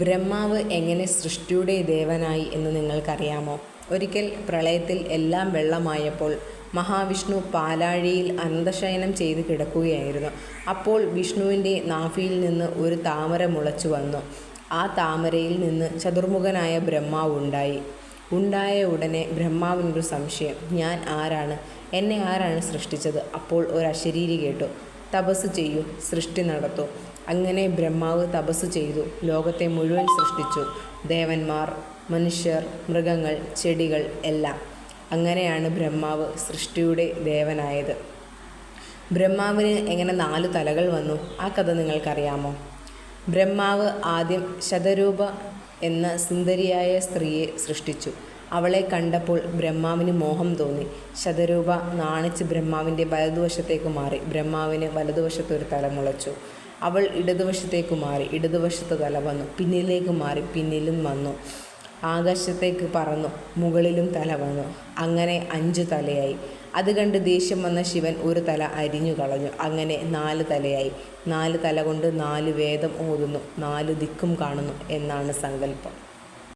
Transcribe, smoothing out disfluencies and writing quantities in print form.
ബ്രഹ്മാവ് എങ്ങനെ സൃഷ്ടിയുടെ ദേവനായി എന്ന് നിങ്ങൾക്കറിയാമോ? ഒരിക്കൽ പ്രളയത്തിൽ എല്ലാം വെള്ളമായപ്പോൾ മഹാവിഷ്ണു പാലാഴിയിൽ അനന്തശയനം ചെയ്ത് കിടക്കുകയായിരുന്നു. അപ്പോൾ വിഷ്ണുവിൻ്റെ നാഭിയിൽ നിന്ന് ഒരു താമര മുളച്ചു വന്നു. ആ താമരയിൽ നിന്ന് ചതുർമുഖനായ ബ്രഹ്മാവ് ഉണ്ടായി. ഉണ്ടായ ഉടനെ ബ്രഹ്മാവിനൊരു സംശയം, ഞാൻ ആരാണ്? എന്നെ ആരാണ് സൃഷ്ടിച്ചത്? അപ്പോൾ ഒരു അശരീരി കേട്ടു, തപസ് ചെയ്യൂ, സൃഷ്ടി നടത്തൂ. അങ്ങനെ ബ്രഹ്മാവ് തപസ് ചെയ്തു ലോകത്തെ മുഴുവൻ സൃഷ്ടിച്ചു. ദേവന്മാർ, മനുഷ്യർ, മൃഗങ്ങൾ, ചെടികൾ എല്ലാം. അങ്ങനെയാണ് ബ്രഹ്മാവ് സൃഷ്ടിയുടെ ദേവനായത്. ബ്രഹ്മാവിന് എങ്ങനെ 4 തലകൾ വന്നു? ആ കഥ നിങ്ങൾക്കറിയാമോ? ബ്രഹ്മാവ് ആദ്യം ശതരൂപ എന്ന സുന്ദരിയായ സ്ത്രീയെ സൃഷ്ടിച്ചു. അവളെ കണ്ടപ്പോൾ ബ്രഹ്മാവിന് മോഹം തോന്നി. ശതരൂപ നാണിച്ച് ബ്രഹ്മാവിൻ്റെ വലതുവശത്തേക്ക് മാറി. ബ്രഹ്മാവിന് വലതുവശത്ത് ഒരു തല മുളച്ചു. അവൾ ഇടതുവശത്തേക്ക് മാറി. ഇടതുവശത്ത് തല വന്നു. പിന്നിലേക്ക് മാറി. പിന്നിലും വന്നു. ആകാശത്തേക്ക് പറന്നു. മുകളിലും തല വന്നു. അങ്ങനെ 5 തലയായി. അത് കണ്ട് ദേഷ്യം വന്ന ശിവൻ ഒരു തല അരിഞ്ഞു കളഞ്ഞു. അങ്ങനെ 4 തലയായി. 4 തല കൊണ്ട് 4 വേദം ഓതുന്നു, 4 ദിക്കും കാണുന്നു എന്നാണ് സങ്കല്പം.